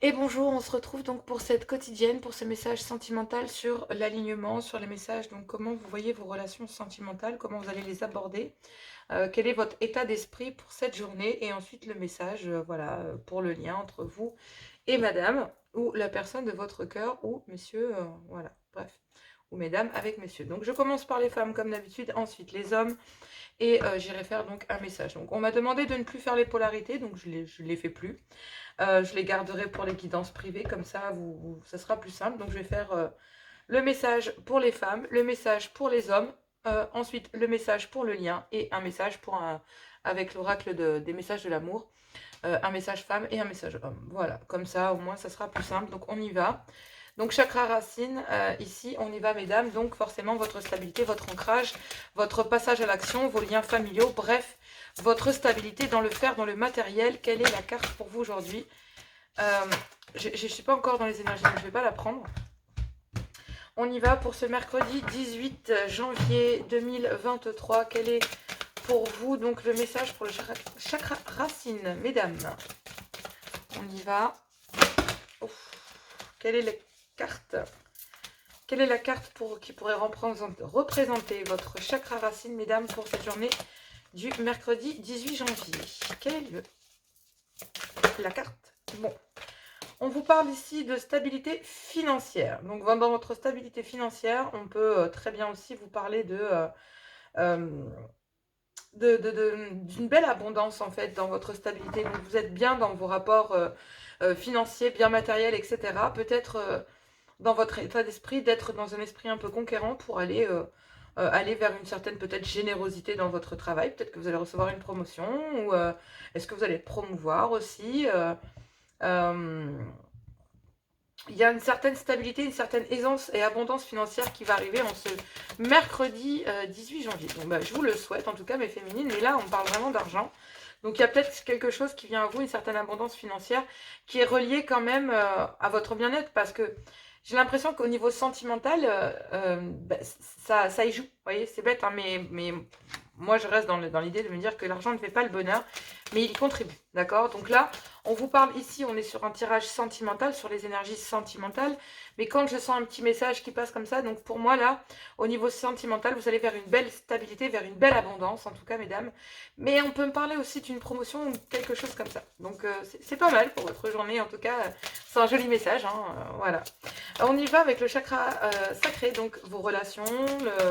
Et bonjour, on se retrouve donc pour cette quotidienne, pour ce message sentimental sur l'alignement, sur les messages, donc comment vous voyez vos relations sentimentales, comment vous allez les aborder, quel est votre état d'esprit pour cette journée, et ensuite le message, voilà, pour le lien entre vous et madame, ou la personne de votre cœur, ou monsieur, voilà, bref, ou mesdames avec monsieur. Donc je commence par les femmes comme d'habitude, ensuite les hommes, et j'irai faire donc un message. Donc on m'a demandé de ne plus faire les polarités, donc je les fais plus. Je les garderai pour les guidances privées, comme ça, ça sera plus simple. Donc, je vais faire le message pour les femmes, le message pour les hommes, ensuite le message pour le lien et un message avec l'oracle des messages de l'amour, un message femme et un message homme. Voilà, comme ça, au moins, ça sera plus simple. Donc, on y va. Donc, chakra racine, ici, on y va, mesdames. Donc, forcément, votre stabilité, votre ancrage, votre passage à l'action, vos liens familiaux, bref, votre stabilité dans le faire, dans le matériel. Quelle est la carte pour vous aujourd'hui? Je ne suis pas encore dans les énergies, donc je ne vais pas la prendre. On y va pour ce mercredi 18 janvier 2023. Quel est pour vous donc le message pour le chakra racine, mesdames? On y va. Ouf. Quelle est la carte? Quelle est la carte qui pourrait représenter votre chakra racine, mesdames, pour cette journée du mercredi 18 janvier? Quelle est la carte? Bon. On vous parle ici de stabilité financière. Donc, dans votre stabilité financière, on peut très bien aussi vous parler d'une belle abondance, en fait, dans votre stabilité. Donc, vous êtes bien dans vos rapports financiers, bien matériels, etc. Peut-être dans votre état d'esprit, d'être dans un esprit un peu conquérant pour aller vers une certaine, peut-être, générosité dans votre travail. Peut-être que vous allez recevoir une promotion ou est-ce que vous allez être promouvoir aussi il y a une certaine stabilité, une certaine aisance et abondance financière qui va arriver en ce mercredi 18 janvier. Donc bah, je vous le souhaite, en tout cas mes féminines, mais là on parle vraiment d'argent. Donc il y a peut-être quelque chose qui vient à vous, une certaine abondance financière qui est reliée quand même à votre bien-être, parce que j'ai l'impression qu'au niveau sentimental, bah, ça y joue. Vous voyez, c'est bête, hein, mais moi je reste dans l'idée de me dire que l'argent ne fait pas le bonheur, mais il y contribue, d'accord? Donc là, on vous parle ici, on est sur un tirage sentimental, sur les énergies sentimentales, mais quand je sens un petit message qui passe comme ça, donc pour moi là, au niveau sentimental, vous allez vers une belle stabilité, vers une belle abondance, en tout cas mesdames, mais on peut me parler aussi d'une promotion ou quelque chose comme ça. Donc c'est pas mal pour votre journée, en tout cas, c'est un joli message, hein, voilà. On y va avec le chakra sacré, donc vos relations,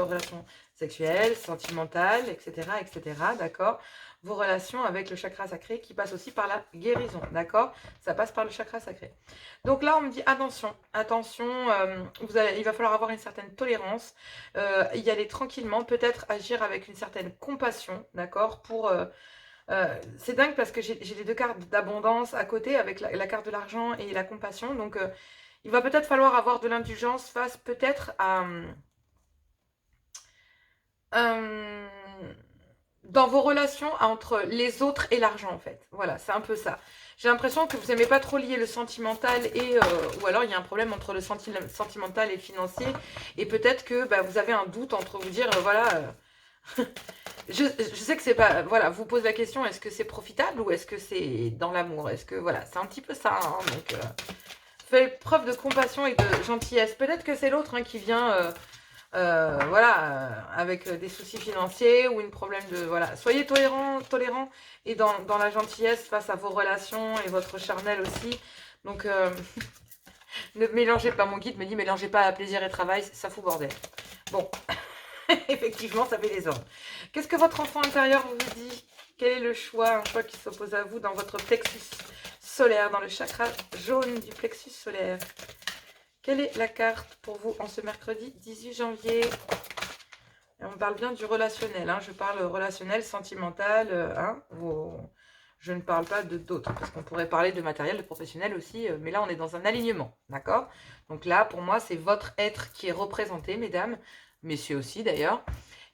relations sexuelles, sentimentales, etc., etc., d'accord? Vos relations avec le chakra sacré qui passe aussi par la guérison, d'accord? Ça passe par le chakra sacré. Donc là, on me dit attention, attention, il va falloir avoir une certaine tolérance, y aller tranquillement, peut-être agir avec une certaine compassion, d'accord? C'est dingue parce que j'ai les deux cartes d'abondance à côté avec la carte de l'argent et la compassion, donc il va peut-être falloir avoir de l'indulgence face peut-être à euh, dans vos relations entre les autres et l'argent, en fait. Voilà, c'est un peu ça. J'ai l'impression que vous n'aimez pas trop lier le sentimental ou alors il y a un problème entre le sentimental et le financier. Et peut-être que bah, vous avez un doute entre vous dire, voilà, je sais que c'est pas, voilà, vous posez la question, est-ce que c'est profitable ou est-ce que c'est dans l'amour? Est-ce que, voilà, c'est un petit peu ça, hein, donc faites preuve de compassion et de gentillesse. Peut-être que c'est l'autre hein, qui vient voilà, avec des soucis financiers ou un problème de... Voilà, soyez tolérant et dans la gentillesse face à vos relations et votre charnel aussi. Donc, ne mélangez pas, mon guide me dit, mélangez pas plaisir et travail, ça fout bordel. Bon, effectivement, ça fait des ordres. Qu'est-ce que votre enfant intérieur vous dit? Quel est le choix, un choix qui s'oppose à vous dans votre plexus solaire, dans le chakra jaune du plexus solaire? Quelle est la carte pour vous en ce mercredi 18 janvier? On parle bien du relationnel, hein. Je parle relationnel, sentimental, hein, je ne parle pas de d'autres, parce qu'on pourrait parler de matériel, de professionnel aussi, mais là on est dans un alignement, d'accord? Donc là, pour moi, c'est votre être qui est représenté, mesdames, messieurs aussi d'ailleurs,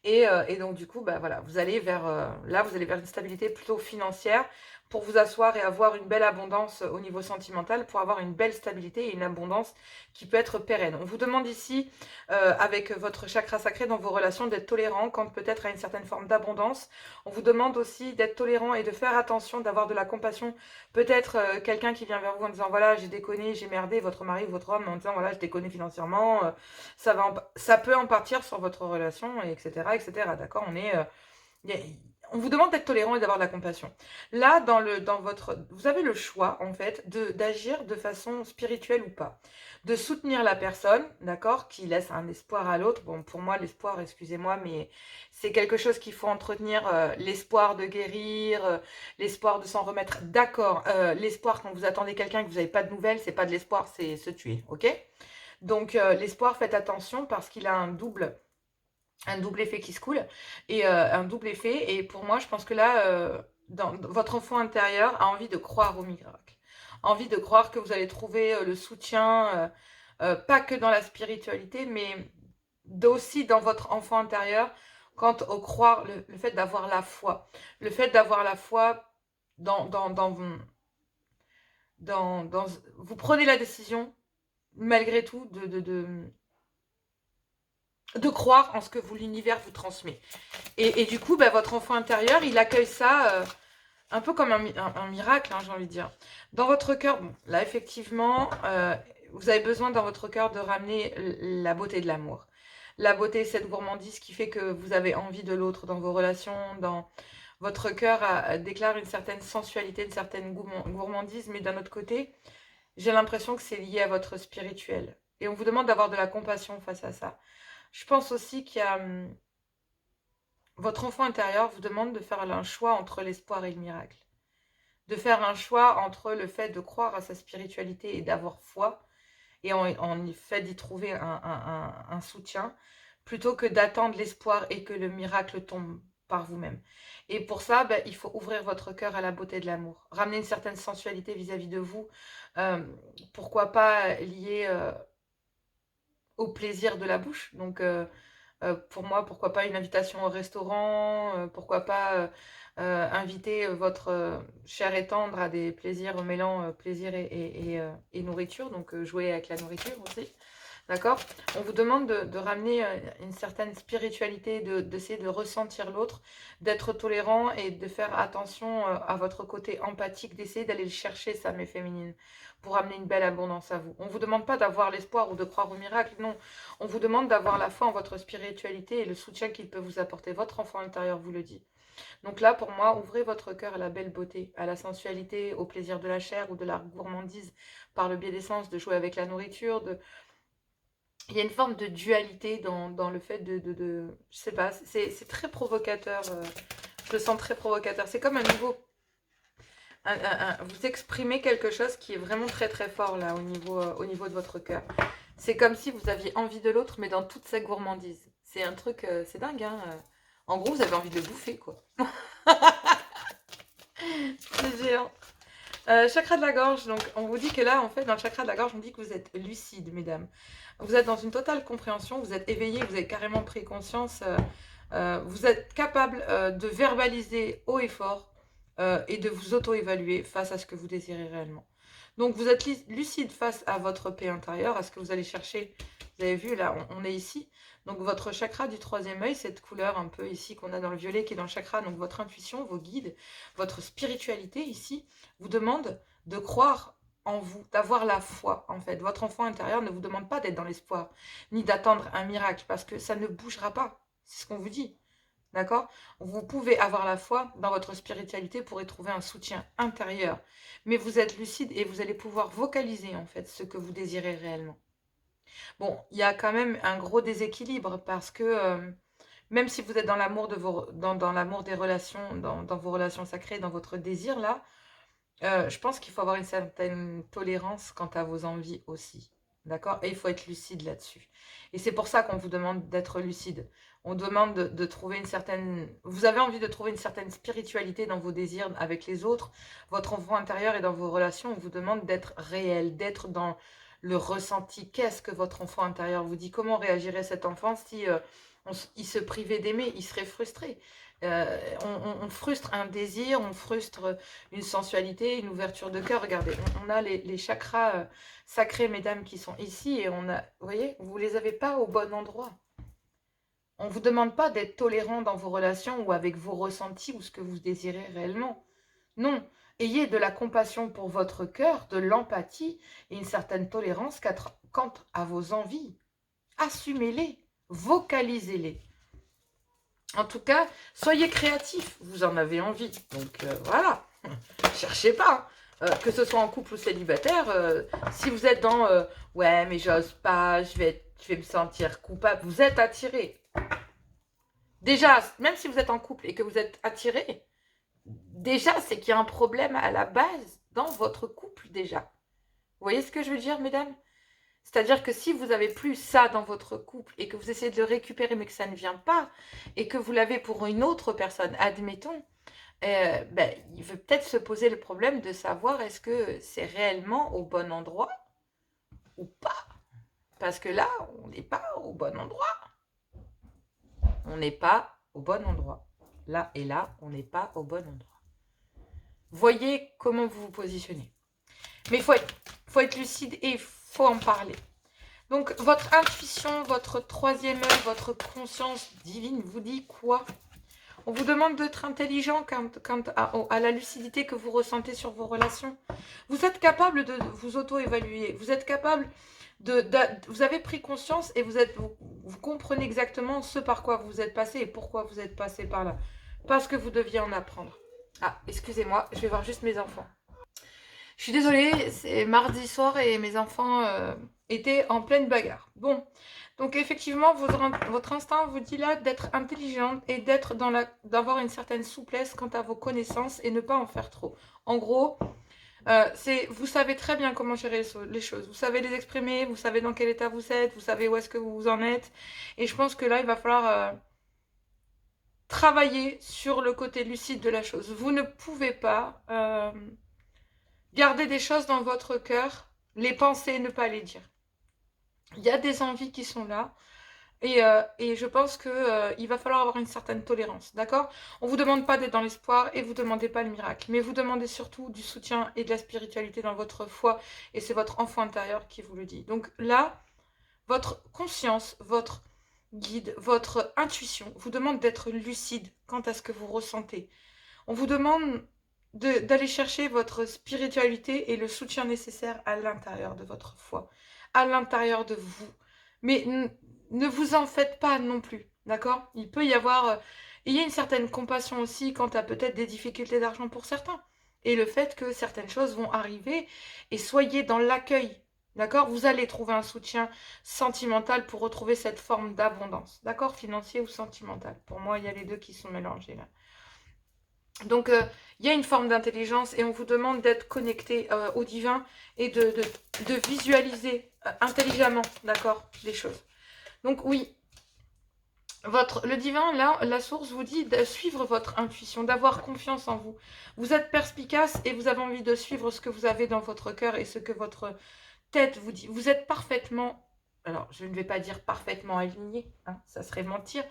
et donc du coup, bah voilà, vous allez vers là, vous allez vers une stabilité plutôt financière. pour vous asseoir et avoir une belle abondance au niveau sentimental, pour avoir une belle stabilité et une abondance qui peut être pérenne. On vous demande ici, avec votre chakra sacré dans vos relations, d'être tolérant quand peut-être à une certaine forme d'abondance. On vous demande aussi d'être tolérant et de faire attention, d'avoir de la compassion. Peut-être quelqu'un qui vient vers vous en disant, voilà, j'ai déconné, j'ai merdé, votre mari ou votre homme, en disant, voilà, je déconne financièrement, ça peut en partir sur votre relation, etc., etc. D'accord, on vous demande d'être tolérant et d'avoir de la compassion. Là, vous avez le choix, en fait, d'agir de façon spirituelle ou pas. De soutenir la personne, d'accord, qui laisse un espoir à l'autre. Bon, pour moi, l'espoir, excusez-moi, mais c'est quelque chose qu'il faut entretenir, l'espoir de guérir, l'espoir de s'en remettre. D'accord, l'espoir quand vous attendez quelqu'un et que vous n'avez pas de nouvelles, c'est pas de l'espoir, c'est se tuer, ok? Donc, l'espoir, faites attention parce qu'il a un double effet qui se coule et un double effet. Et pour moi, je pense que là, votre enfant intérieur a envie de croire au miracle, envie de croire que vous allez trouver le soutien, pas que dans la spiritualité, mais aussi dans votre enfant intérieur, quant au croire, le fait d'avoir la foi, le fait d'avoir la foi dans, dans, dans, vous prenez la décision malgré tout de croire en ce que l'univers vous transmet. Et du coup, bah, votre enfant intérieur, il accueille ça un peu comme un miracle, hein, j'ai envie de dire. Dans votre cœur, bon, là, effectivement, vous avez besoin dans votre cœur de ramener la beauté de l'amour. La beauté, cette gourmandise qui fait que vous avez envie de l'autre dans vos relations, dans votre cœur déclare une certaine sensualité, une certaine gourmandise, mais d'un autre côté, j'ai l'impression que c'est lié à votre spirituel. Et on vous demande d'avoir de la compassion face à ça. Je pense aussi qu'il y a votre enfant intérieur vous demande de faire un choix entre l'espoir et le miracle. De faire un choix entre le fait de croire à sa spiritualité et d'avoir foi, et en fait d'y trouver un soutien, plutôt que d'attendre l'espoir et que le miracle tombe par vous-même. Et pour ça, ben, il faut ouvrir votre cœur à la beauté de l'amour. Ramener une certaine sensualité vis-à-vis de vous. Euh, Pourquoi pas lié au plaisir de la bouche. Donc, pour moi, pourquoi pas une invitation au restaurant, pourquoi pas inviter votre cher et tendre à des plaisirs mêlant plaisir et nourriture, donc jouer avec la nourriture aussi. D'accord? On vous demande de ramener une certaine spiritualité, d'essayer de ressentir l'autre, d'être tolérant et de faire attention à votre côté empathique, d'essayer d'aller le chercher, sa mère féminine, pour amener une belle abondance à vous. On ne vous demande pas d'avoir l'espoir ou de croire au miracle, non. On vous demande d'avoir la foi en votre spiritualité et le soutien qu'il peut vous apporter. Votre enfant intérieur vous le dit. Donc là, pour moi, ouvrez votre cœur à la belle beauté, à la sensualité, au plaisir de la chair ou de la gourmandise par le biais des sens, de jouer avec la nourriture, il y a une forme de dualité dans le fait je sais pas, c'est très provocateur, je le sens très provocateur. C'est comme un nouveau, vous exprimez quelque chose qui est vraiment très très fort là au niveau de votre cœur. C'est comme si vous aviez envie de l'autre, mais dans toute sa gourmandise. C'est un truc, c'est dingue, hein. En gros, vous avez envie de le bouffer, quoi. C'est géant. Chakra de la gorge, donc on vous dit que là, en fait, dans le chakra de la gorge, on dit que vous êtes lucide, mesdames. Vous êtes dans une totale compréhension, vous êtes éveillé, vous avez carrément pris conscience, vous êtes capable de verbaliser haut et fort et de vous auto-évaluer face à ce que vous désirez réellement. Donc vous êtes lucide face à votre paix intérieure, à ce que vous allez chercher. Vous avez vu, là, on est ici. Donc votre chakra du troisième œil, cette couleur un peu ici qu'on a dans le violet qui est dans le chakra, donc votre intuition, vos guides, votre spiritualité ici, vous demande de croire en vous, d'avoir la foi en fait. Votre enfant intérieur ne vous demande pas d'être dans l'espoir, ni d'attendre un miracle, parce que ça ne bougera pas. C'est ce qu'on vous dit. D'accord? Vous pouvez avoir la foi dans votre spiritualité pour y trouver un soutien intérieur. Mais vous êtes lucide et vous allez pouvoir vocaliser en fait ce que vous désirez réellement. Bon, il y a quand même un gros déséquilibre parce que même si vous êtes dans l'amour dans l'amour des relations, dans vos relations sacrées, dans votre désir là, je pense qu'il faut avoir une certaine tolérance quant à vos envies aussi. D'accord? Et il faut être lucide là-dessus. Et c'est pour ça qu'on vous demande d'être lucide. On demande de trouver une certaine... Vous avez envie de trouver une certaine spiritualité dans vos désirs avec les autres, votre enfant intérieur et dans vos relations. On vous demande d'être réel, d'être dans le ressenti. Qu'est-ce que votre enfant intérieur vous dit? Comment réagirait cet enfant si il se privait d'aimer? Il serait frustré. On frustre un désir, on frustre une sensualité, une ouverture de cœur. Regardez, on a les chakras sacrés, mesdames, qui sont ici, et on a, vous voyez, vous ne les avez pas au bon endroit. On ne vous demande pas d'être tolérant dans vos relations ou avec vos ressentis ou ce que vous désirez réellement. Non, ayez de la compassion pour votre cœur, de l'empathie et une certaine tolérance quant à vos envies. Assumez-les, vocalisez-les. En tout cas, soyez créatifs, vous en avez envie. Donc voilà, cherchez pas. Que ce soit en couple ou célibataire, si vous êtes dans ouais, mais j'ose pas, je vais me sentir coupable, vous êtes attiré. Déjà, même si vous êtes en couple et que vous êtes attiré, déjà, c'est qu'il y a un problème à la base dans votre couple déjà. Vous voyez ce que je veux dire, mesdames? C'est-à-dire que si vous n'avez plus ça dans votre couple et que vous essayez de le récupérer mais que ça ne vient pas et que vous l'avez pour une autre personne, admettons, il veut peut-être se poser le problème de savoir est-ce que c'est réellement au bon endroit ou pas. Parce que là, on n'est pas au bon endroit. On n'est pas au bon endroit. Là et là, on n'est pas au bon endroit. Voyez comment vous vous positionnez. Mais il faut être lucide et il faut en parler. Donc, votre intuition, votre troisième œil, votre conscience divine vous dit quoi? On vous demande d'être intelligent quant à la lucidité que vous ressentez sur vos relations. Vous êtes capable de vous auto-évaluer. Vous êtes capable vous avez pris conscience et vous comprenez exactement ce par quoi vous êtes passé et pourquoi vous êtes passé par là. Parce que vous deviez en apprendre. Ah, excusez-moi, je vais voir juste mes enfants. Je suis désolée, c'est mardi soir et mes enfants étaient en pleine bagarre. Bon, donc effectivement, votre instinct vous dit là d'être intelligente et d'avoir une certaine souplesse quant à vos connaissances et ne pas en faire trop. En gros, vous savez très bien comment gérer les choses. Vous savez les exprimer, vous savez dans quel état vous êtes, vous savez où est-ce que vous en êtes. Et je pense que là, il va falloir travailler sur le côté lucide de la chose. Vous ne pouvez pas... Gardez des choses dans votre cœur, les penser, ne pas les dire. Il y a des envies qui sont là et je pense qu'il va falloir avoir une certaine tolérance, d'accord? On ne vous demande pas d'être dans l'espoir et vous ne demandez pas le miracle, mais vous demandez surtout du soutien et de la spiritualité dans votre foi et c'est votre enfant intérieur qui vous le dit. Donc là, votre conscience, votre guide, votre intuition vous demande d'être lucide quant à ce que vous ressentez. On vous demande d'aller chercher votre spiritualité et le soutien nécessaire à l'intérieur de votre foi, à l'intérieur de vous. Mais ne vous en faites pas non plus, d'accord? Il peut y avoir... il y a une certaine compassion aussi quant à peut-être des difficultés d'argent pour certains. Et le fait que certaines choses vont arriver et soyez dans l'accueil, d'accord? Vous allez trouver un soutien sentimental pour retrouver cette forme d'abondance, d'accord? Financier ou sentimental. Pour moi, il y a les deux qui sont mélangés là. Donc, il y a une forme d'intelligence et on vous demande d'être connecté au divin et de visualiser intelligemment, d'accord, les choses. Donc oui, le divin, là, la source vous dit de suivre votre intuition, d'avoir confiance en vous. Vous êtes perspicace et vous avez envie de suivre ce que vous avez dans votre cœur et ce que votre tête vous dit. Vous êtes parfaitement, alors je ne vais pas dire parfaitement aligné, hein, ça serait mentir,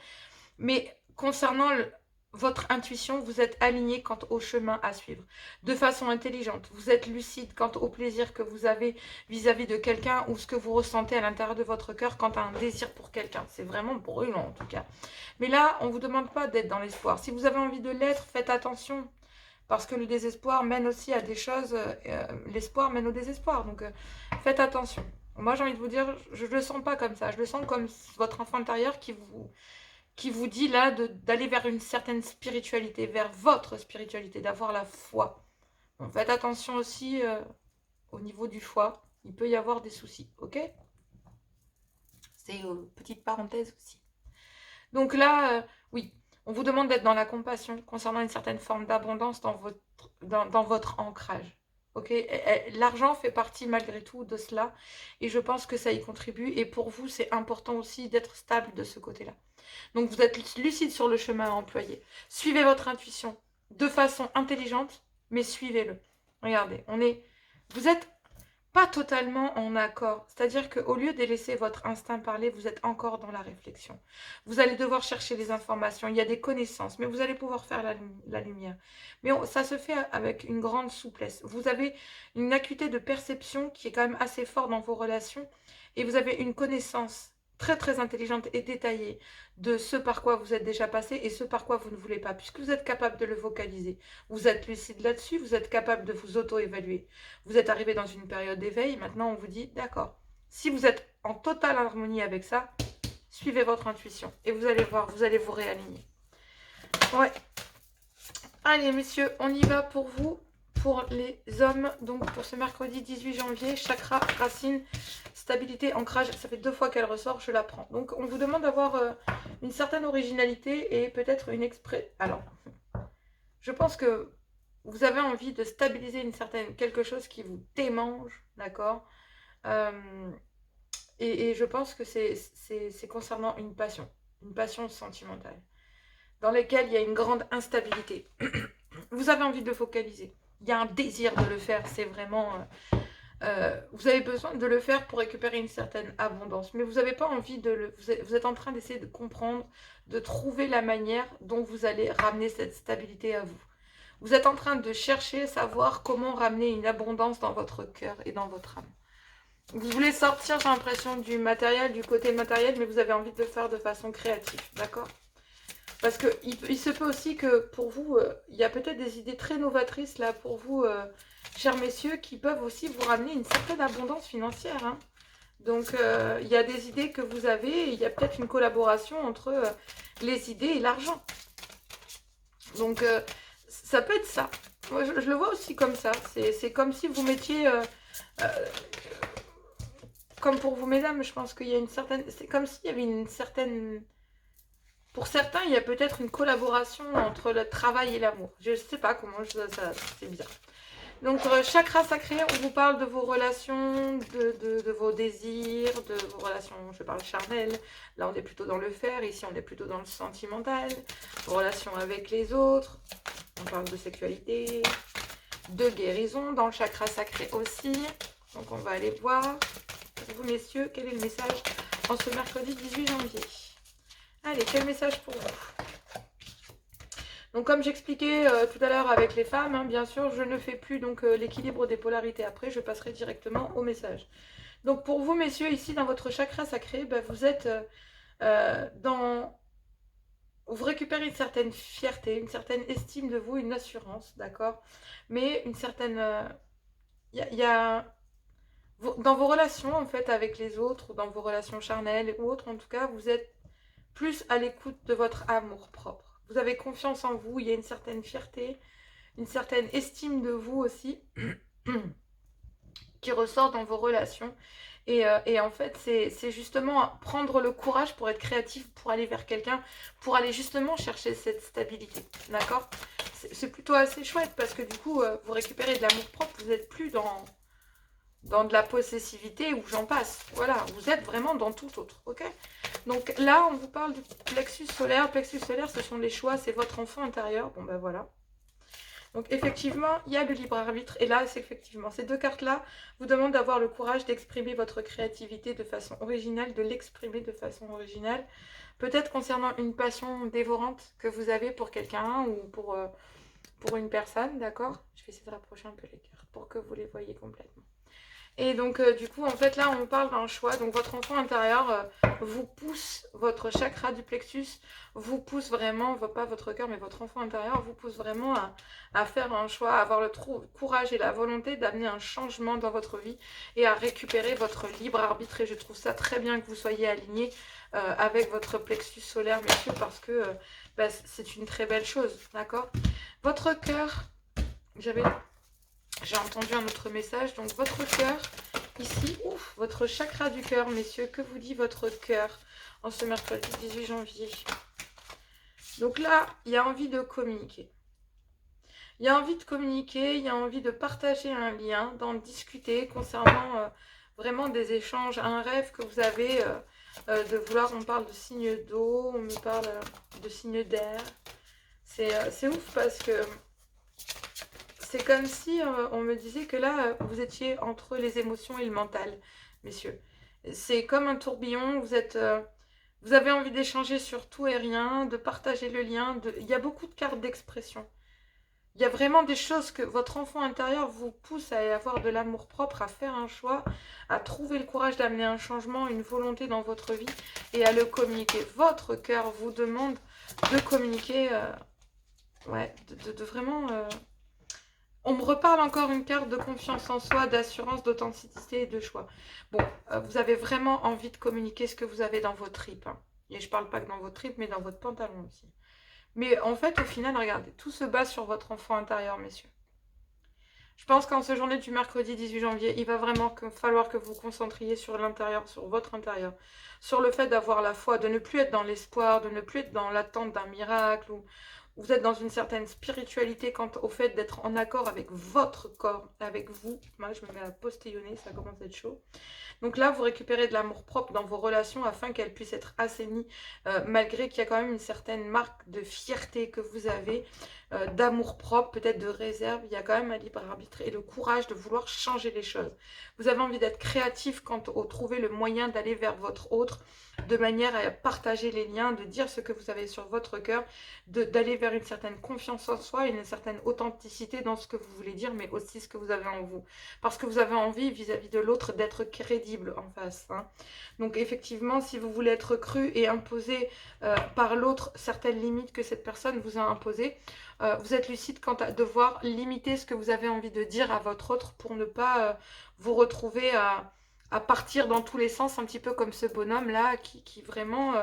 mais concernant votre intuition, vous êtes aligné quant au chemin à suivre. De façon intelligente, vous êtes lucide quant au plaisir que vous avez vis-à-vis de quelqu'un ou ce que vous ressentez à l'intérieur de votre cœur quant à un désir pour quelqu'un. C'est vraiment brûlant en tout cas. Mais là, on ne vous demande pas d'être dans l'espoir. Si vous avez envie de l'être, faites attention. Parce que le désespoir mène aussi à des choses, l'espoir mène au désespoir. Donc faites attention. Moi j'ai envie de vous dire, je ne le sens pas comme ça. Je le sens comme votre enfant intérieur qui vous dit là d'aller vers une certaine spiritualité, vers votre spiritualité, d'avoir la foi. Bon, faites attention aussi au niveau du foie, il peut y avoir des soucis, ok? C'est une petite parenthèse aussi. Donc là, oui, on vous demande d'être dans la compassion concernant une certaine forme d'abondance dans votre ancrage. Ok, l'argent fait partie malgré tout de cela et je pense que ça y contribue et pour vous c'est important aussi d'être stable de ce côté-là. Donc vous êtes lucide sur le chemin à employer. Suivez votre intuition de façon intelligente, mais suivez-le. Regardez, vous êtes pas totalement en accord. C'est-à-dire qu'au lieu de laisser votre instinct parler, vous êtes encore dans la réflexion. Vous allez devoir chercher les informations. Il y a des connaissances, mais vous allez pouvoir faire la lumière. Mais ça se fait avec une grande souplesse. Vous avez une acuité de perception qui est quand même assez forte dans vos relations et vous avez une connaissance très très intelligente et détaillée de ce par quoi vous êtes déjà passé et ce par quoi vous ne voulez pas, puisque vous êtes capable de le vocaliser. Vous êtes lucide là-dessus, vous êtes capable de vous auto-évaluer. Vous êtes arrivé dans une période d'éveil, maintenant on vous dit, d'accord, si vous êtes en totale harmonie avec ça, suivez votre intuition et vous allez voir, vous allez vous réaligner. Ouais. Allez messieurs, on y va pour vous, pour les hommes. Donc pour ce mercredi 18 janvier, chakra, racine, stabilité, ancrage. Ça fait 2 fois qu'elle ressort, je la prends. Donc on vous demande d'avoir une certaine originalité et peut-être une Alors, je pense que vous avez envie de stabiliser quelque chose qui vous démange, d'accord, et je pense que c'est concernant une passion sentimentale, dans laquelle il y a une grande instabilité. Vous avez envie de focaliser, il y a un désir de le faire, c'est vraiment... vous avez besoin de le faire pour récupérer une certaine abondance, mais vous n'avez pas envie de le... Vous êtes en train d'essayer de comprendre, de trouver la manière dont vous allez ramener cette stabilité à vous. Vous êtes en train de chercher, savoir comment ramener une abondance dans votre cœur et dans votre âme. Vous voulez sortir, j'ai l'impression, du matériel, du côté matériel, mais vous avez envie de le faire de façon créative, d'accord? Parce qu'il se peut aussi que pour vous, il y a peut-être des idées très novatrices là pour vous, chers messieurs, qui peuvent aussi vous ramener une certaine abondance financière, hein. Donc, il y a des idées que vous avez, et il y a peut-être une collaboration entre les idées et l'argent. Donc, ça peut être ça. Moi, je le vois aussi comme ça. C'est comme si vous mettiez... comme pour vous, mesdames, je pense qu'il y a une certaine... C'est comme s'il y avait une certaine... Pour certains, il y a peut-être une collaboration entre le travail et l'amour. Je ne sais pas comment, c'est bizarre. Donc, chakra sacré, on vous parle de vos relations, de vos désirs, de vos relations, je parle charnelles. Là, on est plutôt dans le faire. Ici, on est plutôt dans le sentimental. Vos relations avec les autres. On parle de sexualité, de guérison dans le chakra sacré aussi. Donc, on va aller voir. Pour vous, messieurs, quel est le message en ce mercredi 18 janvier? Allez, quel message pour vous? Donc comme j'expliquais tout à l'heure avec les femmes, hein, bien sûr, je ne fais plus donc l'équilibre des polarités après, je passerai directement au message. Donc pour vous, messieurs, ici dans votre chakra sacré, ben, vous êtes dans... Vous récupérez une certaine fierté, une certaine estime de vous, une assurance, d'accord? Mais une certaine... Dans vos relations, en fait, avec les autres, ou dans vos relations charnelles ou autres, en tout cas, vous êtes plus à l'écoute de votre amour propre. Vous avez confiance en vous, il y a une certaine fierté, une certaine estime de vous aussi, qui ressort dans vos relations. Et en fait, c'est justement prendre le courage pour être créatif, pour aller vers quelqu'un, pour aller justement chercher cette stabilité, d'accord? C'est plutôt assez chouette parce que du coup, vous récupérez de l'amour propre, vous n'êtes plus dans de la possessivité ou j'en passe. Voilà, vous êtes vraiment dans tout autre, ok? Donc là, on vous parle du plexus solaire. Le plexus solaire, ce sont les choix, c'est votre enfant intérieur. Bon, ben voilà. Donc effectivement, il y a le libre arbitre. Et là, c'est effectivement, ces 2 cartes-là vous demandent d'avoir le courage d'exprimer votre créativité de façon originale, de l'exprimer de façon originale. Peut-être concernant une passion dévorante que vous avez pour quelqu'un ou pour une personne, d'accord? Je vais essayer de rapprocher un peu les cartes pour que vous les voyez complètement. Et donc, du coup, en fait, là, on parle d'un choix. Donc, votre enfant intérieur vous pousse, votre chakra du plexus vous pousse vraiment, pas votre cœur, mais votre enfant intérieur vous pousse vraiment à faire un choix, à avoir le courage et la volonté d'amener un changement dans votre vie et à récupérer votre libre arbitre. Et je trouve ça très bien que vous soyez alignés avec votre plexus solaire, messieurs, parce que bah, c'est une très belle chose, d'accord? Votre cœur, j'ai entendu un autre message, donc votre cœur, ici, ouf, votre chakra du cœur, messieurs, que vous dit votre cœur en ce mercredi 18 janvier? Donc là, il y a envie de communiquer. Il y a envie de communiquer, il y a envie de partager un lien, d'en discuter concernant vraiment des échanges, un rêve que vous avez, de vouloir, on parle de signes d'eau, on me parle de signes d'air. C'est ouf parce que... c'est comme si on me disait que là, vous étiez entre les émotions et le mental, messieurs. C'est comme un tourbillon, vous avez envie d'échanger sur tout et rien, de partager le lien. Il y a beaucoup de cartes d'expression. Il y a vraiment des choses que votre enfant intérieur vous pousse à avoir de l'amour-propre, à faire un choix, à trouver le courage d'amener un changement, une volonté dans votre vie et à le communiquer. Votre cœur vous demande de communiquer, ouais, de vraiment... On me reparle encore une carte de confiance en soi, d'assurance, d'authenticité et de choix. Bon, vous avez vraiment envie de communiquer ce que vous avez dans vos tripes, hein. Et je parle pas que dans vos tripes, mais dans votre pantalon aussi. Mais en fait, au final, regardez, tout se base sur votre enfant intérieur, messieurs. Je pense qu'en ce journée du mercredi 18 janvier, il va vraiment falloir que vous vous concentriez sur l'intérieur, sur votre intérieur, sur le fait d'avoir la foi, de ne plus être dans l'espoir, de ne plus être dans l'attente d'un miracle, ou vous êtes dans une certaine spiritualité quant au fait d'être en accord avec votre corps, avec vous. Moi, je me mets à postillonner, ça commence à être chaud. Donc là, vous récupérez de l'amour-propre dans vos relations afin qu'elles puissent être assainies, malgré qu'il y a quand même une certaine marque de fierté que vous avez, d'amour-propre, peut-être de réserve. Il y a quand même un libre arbitre et le courage de vouloir changer les choses. Vous avez envie d'être créatif quant au trouver le moyen d'aller vers votre autre, de manière à partager les liens, de dire ce que vous avez sur votre cœur, d'aller vers une certaine confiance en soi, une certaine authenticité dans ce que vous voulez dire, mais aussi ce que vous avez en vous. Parce que vous avez envie vis-à-vis de l'autre d'être crédible en face, hein. Donc effectivement, si vous voulez être cru et imposer par l'autre certaines limites que cette personne vous a imposées, vous êtes lucide quant à devoir limiter ce que vous avez envie de dire à votre autre pour ne pas vous retrouver à partir dans tous les sens, un petit peu comme ce bonhomme-là qui vraiment,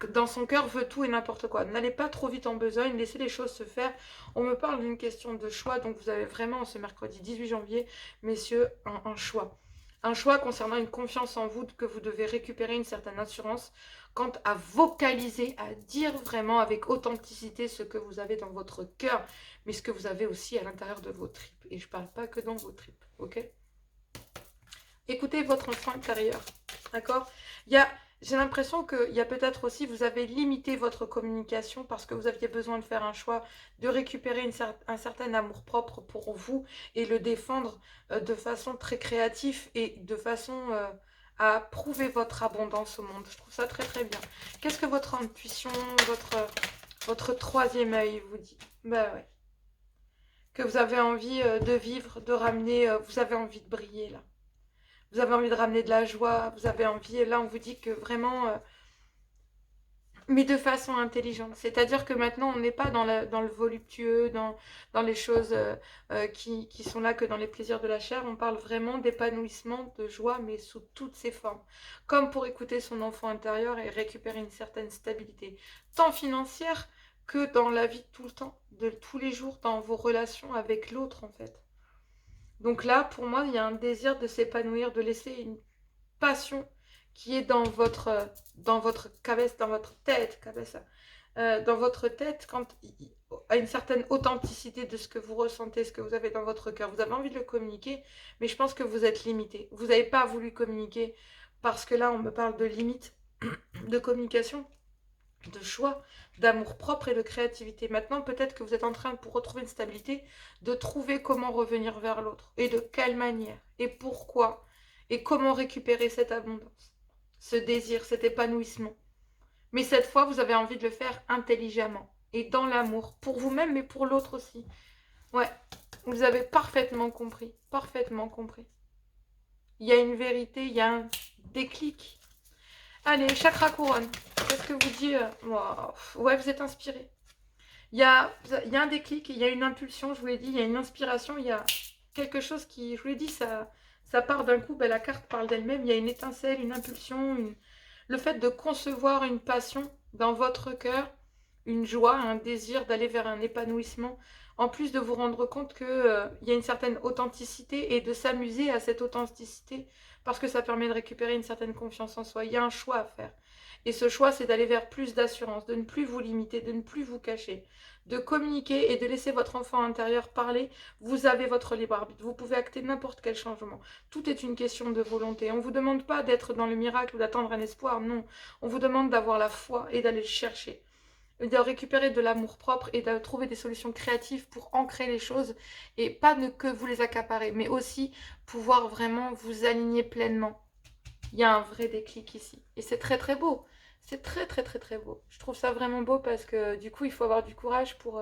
dans son cœur, veut tout et n'importe quoi. N'allez pas trop vite en besogne, laissez les choses se faire. On me parle d'une question de choix, donc vous avez vraiment ce mercredi 18 janvier, messieurs, un choix. Un choix concernant une confiance en vous, que vous devez récupérer une certaine assurance quant à vocaliser, à dire vraiment avec authenticité ce que vous avez dans votre cœur, mais ce que vous avez aussi à l'intérieur de vos tripes. Et je ne parle pas que dans vos tripes, ok? Écoutez votre enfant intérieur, d'accord? J'ai l'impression qu'il y a peut-être aussi, vous avez limité votre communication parce que vous aviez besoin de faire un choix, de récupérer un certain amour-propre pour vous et le défendre de façon très créative et de façon à prouver votre abondance au monde. Je trouve ça très très bien. Qu'est-ce que votre intuition, votre troisième œil vous dit? Bah ouais. Que vous avez envie de vivre, de ramener, vous avez envie de briller là. Vous avez envie de ramener de la joie, vous avez envie, et là on vous dit que vraiment, mais de façon intelligente. C'est-à-dire que maintenant on n'est pas dans le voluptueux, dans les choses qui sont là que dans les plaisirs de la chair, on parle vraiment d'épanouissement, de joie, mais sous toutes ses formes. Comme pour écouter son enfant intérieur et récupérer une certaine stabilité, tant financière que dans la vie de tout le temps, de tous les jours, dans vos relations avec l'autre en fait. Donc là, pour moi, il y a un désir de s'épanouir, de laisser une passion qui est dans votre cabesse, dans votre tête, cabessa, dans votre tête, à une certaine authenticité de ce que vous ressentez, ce que vous avez dans votre cœur. Vous avez envie de le communiquer, mais je pense que vous êtes limité. Vous n'avez pas voulu communiquer parce que là, on me parle de limites de communication, de choix, d'amour-propre et de créativité. Maintenant, peut-être que vous êtes en train, pour retrouver une stabilité, de trouver comment revenir vers l'autre, et de quelle manière, et pourquoi, et comment récupérer cette abondance, ce désir, cet épanouissement. Mais cette fois, vous avez envie de le faire intelligemment, et dans l'amour, pour vous-même, mais pour l'autre aussi. Ouais, vous avez parfaitement compris, parfaitement compris. Il y a une vérité, il y a un déclic. Allez, chakra couronne. Qu'est-ce que vous dit Ouais, vous êtes inspiré. Il y a un déclic, il y a une impulsion, je vous l'ai dit, il y a une inspiration, il y a quelque chose qui, je vous l'ai dit, ça part d'un coup, ben, la carte parle d'elle-même, il y a une étincelle, une impulsion, le fait de concevoir une passion dans votre cœur, une joie, un désir d'aller vers un épanouissement, en plus de vous rendre compte qu'il y a une certaine authenticité et de s'amuser à cette authenticité parce que ça permet de récupérer une certaine confiance en soi. Il y a un choix à faire. Et ce choix, c'est d'aller vers plus d'assurance, de ne plus vous limiter, de ne plus vous cacher, de communiquer et de laisser votre enfant intérieur parler. Vous avez votre libre arbitre. Vous pouvez acter n'importe quel changement. Tout est une question de volonté. On ne vous demande pas d'être dans le miracle ou d'attendre un espoir. Non. On vous demande d'avoir la foi et d'aller le chercher. de récupérer de l'amour-propre et de trouver des solutions créatives pour ancrer les choses et pas ne que vous les accaparer, mais aussi pouvoir vraiment vous aligner pleinement. Il y a un vrai déclic ici. Et c'est très très beau. C'est très très très très beau. Je trouve ça vraiment beau parce que du coup, il faut avoir du courage pour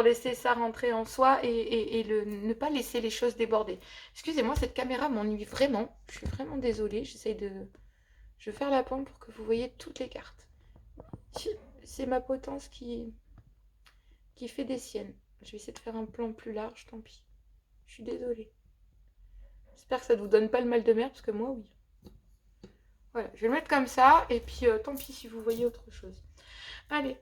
laisser ça rentrer en soi et ne pas laisser les choses déborder. Excusez-moi, cette caméra m'ennuie vraiment. Je suis vraiment désolée. J'essaye de... Je vais faire la pente pour que vous voyez toutes les cartes. C'est ma potence qui fait des siennes. Je vais essayer de faire un plan plus large, tant pis. Je suis désolée. J'espère que ça ne vous donne pas le mal de mer, parce que moi, oui. Voilà, je vais le mettre comme ça, et puis tant pis si vous voyez autre chose. Allez.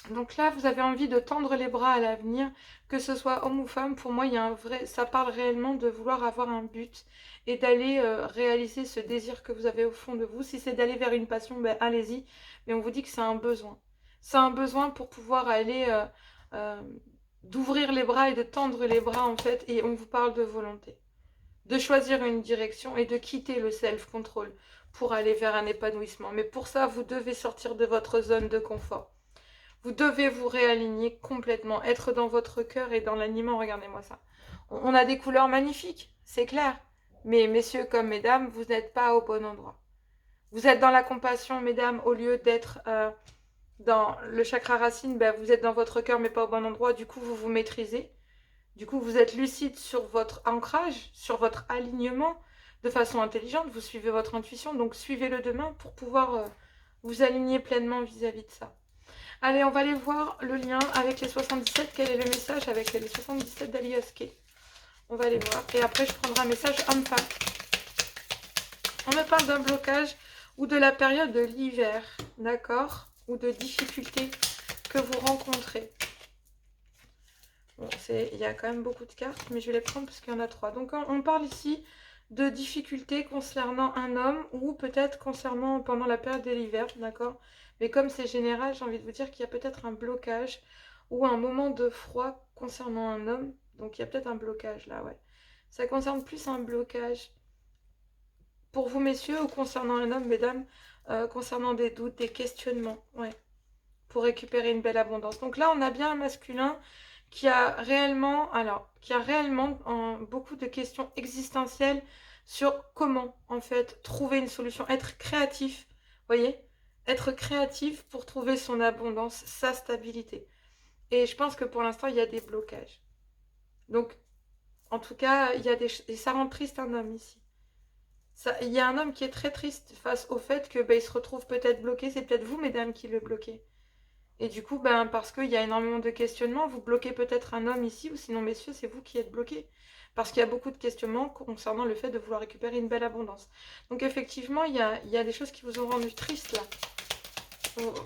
Donc là, vous avez envie de tendre les bras à l'avenir, que ce soit homme ou femme. Pour moi, il y a un vrai... ça parle réellement de vouloir avoir un but et d'aller réaliser ce désir que vous avez au fond de vous. Si c'est d'aller vers une passion, ben allez-y. Mais on vous dit que c'est un besoin. C'est un besoin pour pouvoir aller... euh, d'ouvrir les bras et de tendre les bras, en fait. Et on vous parle de volonté. De choisir une direction et de quitter le self-control pour aller vers un épanouissement. Mais pour ça, vous devez sortir de votre zone de confort. Vous devez vous réaligner complètement, être dans votre cœur et dans l'aliment. Regardez-moi ça. On a des couleurs magnifiques, c'est clair. Mais messieurs comme mesdames, vous n'êtes pas au bon endroit. Vous êtes dans la compassion, mesdames, au lieu d'être dans le chakra racine, ben, vous êtes dans votre cœur mais pas au bon endroit. Du coup, vous vous maîtrisez. Du coup, vous êtes lucide sur votre ancrage, sur votre alignement de façon intelligente. Vous suivez votre intuition, donc suivez-le demain pour pouvoir vous aligner pleinement vis-à-vis de ça. Allez, on va aller voir le lien avec les 77. Quel est le message avec les 77 d'Aliaske? On va aller voir. Et après, je prendrai un message homme-femme. On me parle d'un blocage ou de la période de l'hiver, d'accord? Ou de difficultés que vous rencontrez. Bon, il y a quand même beaucoup de cartes, mais je vais les prendre parce qu'il y en a 3. Donc, on parle ici de difficultés concernant un homme ou peut-être concernant pendant la période de l'hiver, d'accord? Mais comme c'est général, j'ai envie de vous dire qu'il y a peut-être un blocage ou un moment de froid concernant un homme. Donc, il y a peut-être un blocage là, ouais. Ça concerne plus un blocage pour vous, messieurs, ou concernant un homme, mesdames, concernant des doutes, des questionnements, ouais, pour récupérer une belle abondance. Donc là, on a bien un masculin qui a réellement, beaucoup de questions existentielles sur comment, en fait, trouver une solution, être créatif, voyez, être créatif pour trouver son abondance, sa stabilité. Et je pense que pour l'instant, il y a des blocages. Donc, en tout cas, et ça rend triste un homme ici. Il y a un homme qui est très triste face au fait que il se retrouve peut-être bloqué. C'est peut-être vous, mesdames, qui le bloquez. Et du coup, parce qu'il y a énormément de questionnements, vous bloquez peut-être un homme ici, ou sinon, messieurs, c'est vous qui êtes bloqués. Parce qu'il y a beaucoup de questionnements concernant le fait de vouloir récupérer une belle abondance. Donc effectivement, il y a des choses qui vous ont rendu triste là.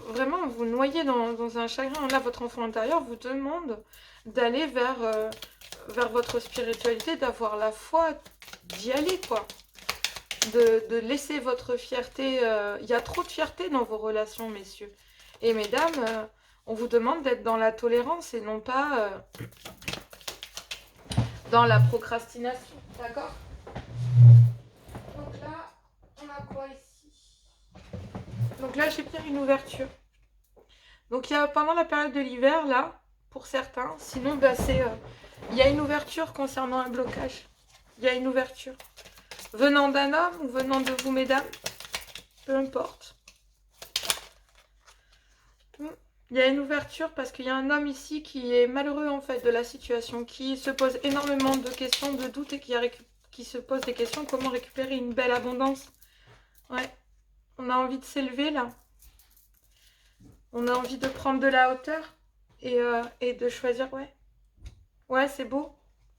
Vraiment, vous noyez dans un chagrin. Là, votre enfant intérieur vous demande d'aller vers votre spiritualité, d'avoir la foi, d'y aller, quoi. De laisser votre fierté... Il y a trop de fierté dans vos relations, messieurs. Et mesdames, on vous demande d'être dans la tolérance et non pas dans la procrastination. D'accord? Donc là, on a quoi ici? Donc là, j'ai bien une ouverture. Donc il y a pendant la période de l'hiver, là, pour certains, sinon, il y a une ouverture concernant un blocage. Il y a une ouverture. Venant d'un homme ou venant de vous, mesdames, peu importe. Il y a une ouverture parce qu'il y a un homme ici qui est malheureux en fait de la situation, qui se pose énormément de questions, de doutes et qui se pose des questions comment récupérer une belle abondance. Ouais, on a envie de s'élever là. On a envie de prendre de la hauteur et de choisir, ouais. Ouais, c'est beau.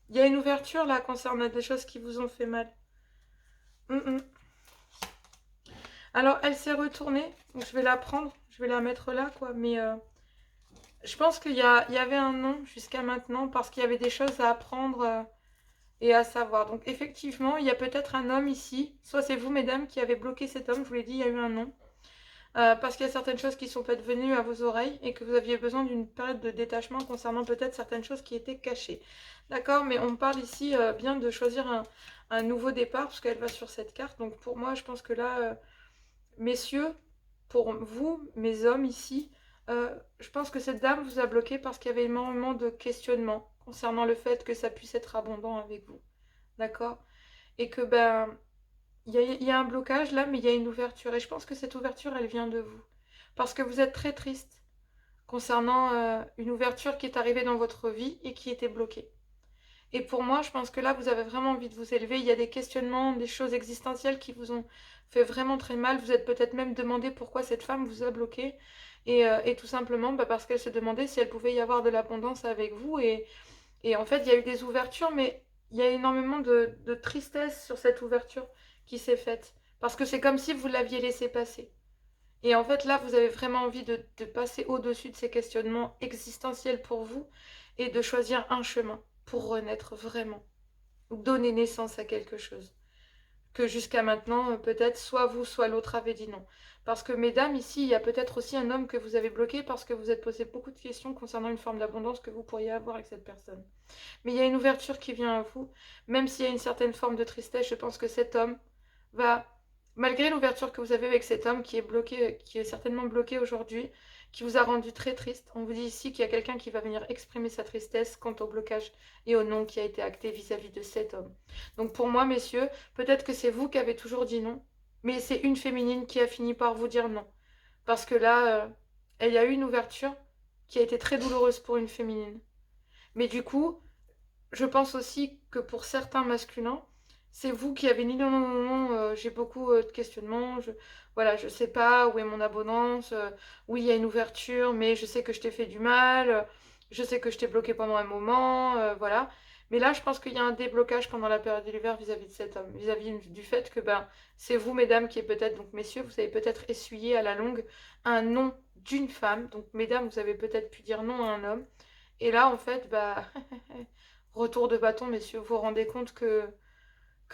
Il y a une ouverture là concernant des choses qui vous ont fait mal. Alors, elle s'est retournée, donc je vais la prendre, je vais la mettre là, quoi. Mais je pense qu'il y avait un non jusqu'à maintenant parce qu'il y avait des choses à apprendre et à savoir. Donc, effectivement, il y a peut-être un homme ici. Soit c'est vous, mesdames, qui avez bloqué cet homme, je vous l'ai dit, il y a eu un non. Parce qu'il y a certaines choses qui sont peut-être venues à vos oreilles et que vous aviez besoin d'une période de détachement concernant peut-être certaines choses qui étaient cachées. D'accord? Mais on parle ici bien de choisir un nouveau départ parce qu'elle va sur cette carte. Donc, pour moi, je pense que là... Messieurs, pour vous, mes hommes ici, Je pense que cette dame vous a bloqué parce qu'il y avait énormément de questionnements concernant le fait que ça puisse être abondant avec vous. D'accord? Et que ben, il y a un blocage là, mais il y a une ouverture. Et je pense que cette ouverture, elle vient de vous. Parce que vous êtes très triste concernant une ouverture qui est arrivée dans votre vie et qui était bloquée. Et pour moi, je pense que là, vous avez vraiment envie de vous élever. Il y a des questionnements, des choses existentielles qui vous ont fait vraiment très mal. Vous êtes peut-être même demandé pourquoi cette femme vous a bloqué. Et tout simplement bah, parce qu'elle se demandait si elle pouvait y avoir de l'abondance avec vous. Et en fait, il y a eu des ouvertures, mais il y a énormément de tristesse sur cette ouverture qui s'est faite. Parce que c'est comme si vous l'aviez laissé passer. Et en fait, là, vous avez vraiment envie de passer au-dessus de ces questionnements existentiels pour vous et de choisir un chemin pour renaître vraiment. Ou donner naissance à quelque chose. Que jusqu'à maintenant, peut-être, soit vous, soit l'autre avait dit non. Parce que, mesdames, ici, il y a peut-être aussi un homme que vous avez bloqué parce que vous êtes posé beaucoup de questions concernant une forme d'abondance que vous pourriez avoir avec cette personne. Mais il y a une ouverture qui vient à vous. Même s'il y a une certaine forme de tristesse, je pense que cet homme va, malgré l'ouverture que vous avez avec cet homme qui est bloqué, qui est certainement bloqué aujourd'hui, qui vous a rendu très triste, on vous dit ici qu'il y a quelqu'un qui va venir exprimer sa tristesse quant au blocage et au non qui a été acté vis-à-vis de cet homme. Donc pour moi, messieurs, peut-être que c'est vous qui avez toujours dit non, mais c'est une féminine qui a fini par vous dire non. Parce que là, il y a eu une ouverture qui a été très douloureuse pour une féminine. Mais du coup, je pense aussi que pour certains masculins, c'est vous qui avez dit non, non, non, non, j'ai beaucoup de questionnements, voilà, je sais pas où est mon abondance, oui, il y a une ouverture, mais je sais que je t'ai fait du mal, je sais que je t'ai bloqué pendant un moment, voilà. Mais là, je pense qu'il y a un déblocage pendant la période de l'hiver vis-à-vis de cet homme, vis-à-vis du fait que ben, c'est vous, mesdames, qui est peut-être, donc messieurs, vous avez peut-être essuyé à la longue un non d'une femme, donc mesdames, vous avez peut-être pu dire non à un homme, et là, en fait, bah, retour de bâton, messieurs, vous vous rendez compte que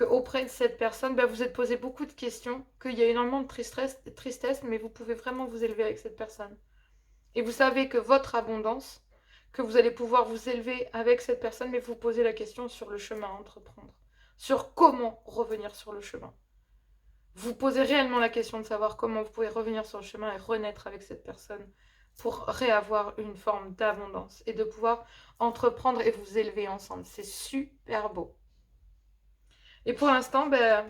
auprès de cette personne, bah, vous êtes posé beaucoup de questions, qu'il y a énormément de tristesse, mais vous pouvez vraiment vous élever avec cette personne. Et vous savez que votre abondance, que vous allez pouvoir vous élever avec cette personne, mais vous posez la question sur le chemin à entreprendre, sur comment revenir sur le chemin. Vous posez réellement la question de savoir comment vous pouvez revenir sur le chemin et renaître avec cette personne pour réavoir une forme d'abondance et de pouvoir entreprendre et vous élever ensemble. C'est super beau. Et pour l'instant, ben,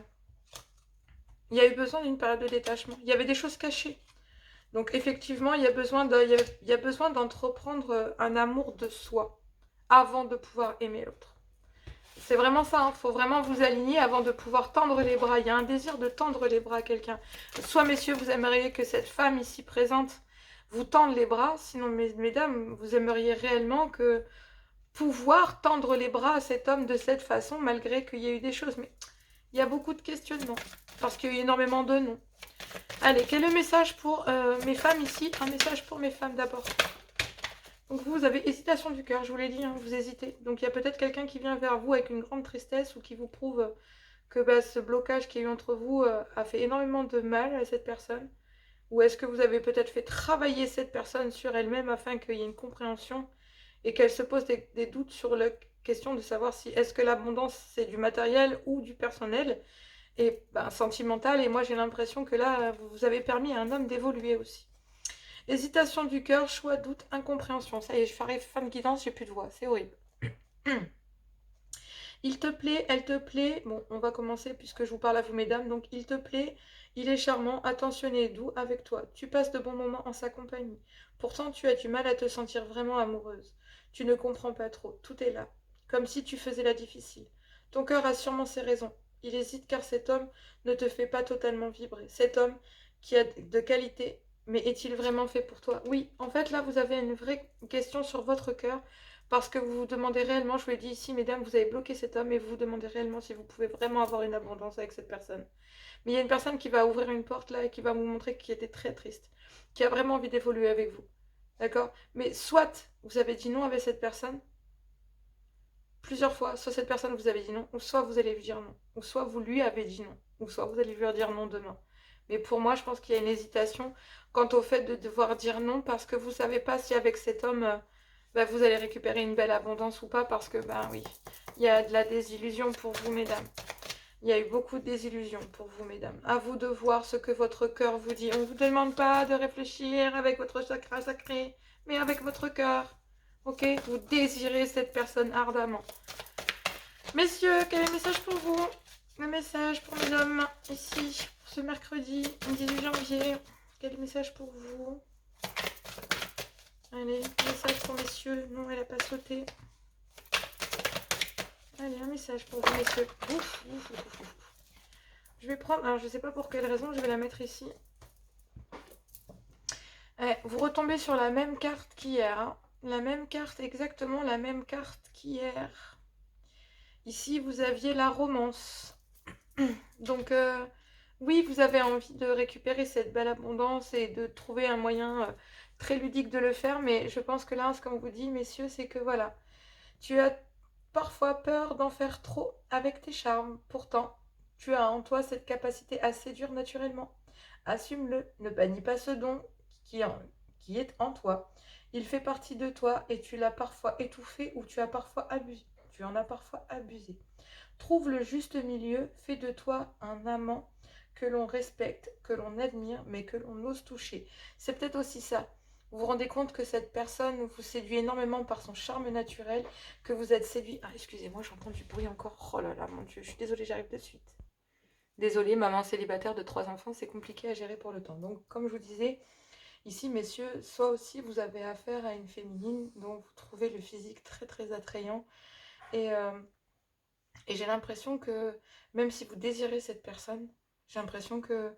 il y a eu besoin d'une période de détachement. Il y avait des choses cachées. Donc effectivement, il y a besoin d'entreprendre un amour de soi avant de pouvoir aimer l'autre. C'est vraiment ça, il faut vraiment vous aligner avant de pouvoir tendre les bras. Il y a un désir de tendre les bras à quelqu'un. Soit, messieurs, vous aimeriez que cette femme ici présente vous tende les bras, sinon, mesdames, vous aimeriez réellement que pouvoir tendre les bras à cet homme de cette façon, malgré qu'il y ait eu des choses. Mais il y a beaucoup de questionnements, parce qu'il y a eu énormément de non. Allez, quel est le message pour mes femmes ici? Un message pour mes femmes d'abord. Donc vous avez hésitation du cœur, je vous l'ai dit, hein, vous hésitez. Donc il y a peut-être quelqu'un qui vient vers vous avec une grande tristesse ou qui vous prouve que bah, ce blocage qu'il y a eu entre vous a fait énormément de mal à cette personne. Ou est-ce que vous avez peut-être fait travailler cette personne sur elle-même afin qu'il y ait une compréhension et qu'elle se pose des doutes sur la question de savoir si est-ce que l'abondance c'est du matériel ou du personnel et ben, sentimental. Et moi j'ai l'impression que là vous avez permis à un homme d'évoluer aussi. Hésitation du cœur, choix, doute, incompréhension. Ça y est, je ferai femme guidance, j'ai plus de voix, c'est horrible. Il te plaît, elle te plaît. Bon, on va commencer puisque je vous parle à vous, mesdames. Donc, il te plaît, il est charmant, attentionné et doux avec toi. Tu passes de bons moments en sa compagnie. Pourtant, tu as du mal à te sentir vraiment amoureuse. Tu ne comprends pas trop. Tout est là, comme si tu faisais la difficile. Ton cœur a sûrement ses raisons. Il hésite car cet homme ne te fait pas totalement vibrer. Cet homme qui a de qualité, mais est-il vraiment fait pour toi? Oui, en fait, là, vous avez une vraie question sur votre cœur. Parce que vous vous demandez réellement, je vous l'ai dit ici, mesdames, vous avez bloqué cet homme et vous vous demandez réellement si vous pouvez vraiment avoir une abondance avec cette personne. Mais il y a une personne qui va ouvrir une porte là et qui va vous montrer qu'il était très triste, qui a vraiment envie d'évoluer avec vous. D'accord? Mais soit vous avez dit non avec cette personne, plusieurs fois, soit cette personne vous avez dit non, ou soit vous allez lui dire non, ou soit vous lui avez dit non, ou soit vous allez lui dire non demain. Mais pour moi, je pense qu'il y a une hésitation quant au fait de devoir dire non parce que vous ne savez pas si avec cet homme, bah, vous allez récupérer une belle abondance ou pas parce que, ben oui, il y a de la désillusion pour vous, mesdames. Il y a eu beaucoup de désillusions pour vous, mesdames. À vous de voir ce que votre cœur vous dit. On ne vous demande pas de réfléchir avec votre chakra sacré, mais avec votre cœur. Ok? Vous désirez cette personne ardemment. Messieurs, quel est le message pour vous? Le message pour mes hommes, ici, pour ce mercredi 18 janvier. Quel est le message pour vous? Allez, message pour messieurs. Non, elle n'a pas sauté. Allez, un message pour vous, messieurs. Ouf, ouf, ouf, ouf. Je vais prendre, alors je ne sais pas pour quelle raison, je vais la mettre ici. Vous retombez sur la même carte qu'hier. Hein. La même carte, exactement la même carte qu'hier. Ici, vous aviez la romance. Donc, oui, vous avez envie de récupérer cette belle abondance et de trouver un moyen très ludique de le faire. Mais je pense que là, ce qu'on vous dit, messieurs, c'est que voilà, tu as parfois peur d'en faire trop avec tes charmes. Pourtant, tu as en toi cette capacité à séduire naturellement. Assume-le, ne bannis pas ce don qui, qui est en toi. Il fait partie de toi et tu l'as parfois étouffé ou tu as parfois abusé. Tu en as parfois abusé. Trouve le juste milieu, fais de toi un amant que l'on respecte, que l'on admire, mais que l'on ose toucher. C'est peut-être aussi ça. Vous vous rendez compte que cette personne vous séduit énormément par son charme naturel, que vous êtes séduit... Ah, excusez-moi, j'entends du bruit encore. Oh là là, mon Dieu, je suis désolée, j'arrive de suite. Désolée, maman célibataire de 3 enfants, c'est compliqué à gérer pour le temps. Donc, comme je vous disais, ici, messieurs, soit aussi vous avez affaire à une féminine dont vous trouvez le physique très très attrayant et... Et j'ai l'impression que, même si vous désirez cette personne, j'ai l'impression que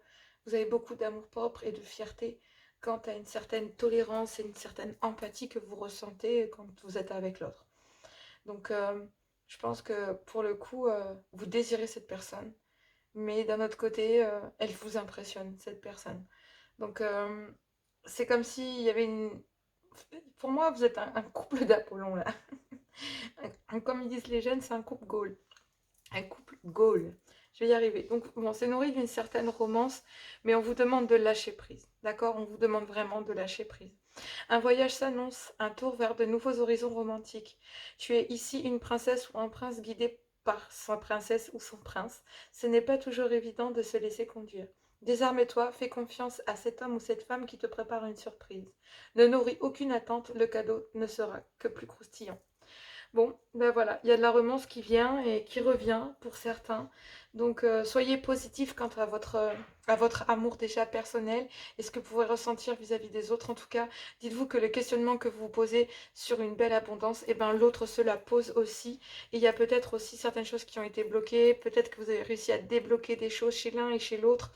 vous avez beaucoup d'amour propre et de fierté quant à une certaine tolérance et une certaine empathie que vous ressentez quand vous êtes avec l'autre. Donc, je pense que pour le coup, vous désirez cette personne, mais d'un autre côté, elle vous impressionne, cette personne. Donc, c'est comme s'il y avait une... Pour moi, vous êtes un couple d'Apollon, là. Comme ils disent les jeunes, c'est un couple Gaulle. Un couple goal. Je vais y arriver. Donc, bon, c'est nourri d'une certaine romance, mais on vous demande de lâcher prise. D'accord? On vous demande vraiment de lâcher prise. Un voyage s'annonce, un tour vers de nouveaux horizons romantiques. Tu es ici une princesse ou un prince guidé par sa princesse ou son prince. Ce n'est pas toujours évident de se laisser conduire. Désarme-toi, fais confiance à cet homme ou cette femme qui te prépare une surprise. Ne nourris aucune attente, le cadeau ne sera que plus croustillant. Bon, ben voilà, il y a de la romance qui vient et qui revient pour certains. Donc, soyez positifs quant à votre amour déjà personnel et ce que vous pouvez ressentir vis-à-vis des autres. En tout cas, dites-vous que le questionnement que vous vous posez sur une belle abondance, eh ben, l'autre se la pose aussi. Et il y a peut-être aussi certaines choses qui ont été bloquées. Peut-être que vous avez réussi à débloquer des choses chez l'un et chez l'autre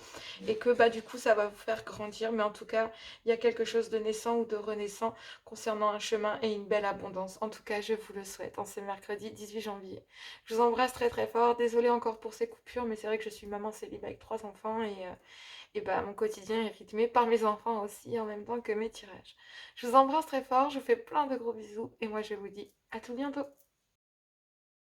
et que bah, du coup, ça va vous faire grandir. Mais en tout cas, il y a quelque chose de naissant ou de renaissant concernant un chemin et une belle abondance. En tout cas, je vous le souhaite en ce mercredi 18 janvier. Je vous embrasse très très fort. Désolée encore pour ces coupures, mais c'est vrai que je suis maman célibataire avec 3 enfants et bah, mon quotidien est rythmé par mes enfants aussi en même temps que mes tirages. Je vous embrasse très fort, je vous fais plein de gros bisous et moi je vous dis à tout bientôt.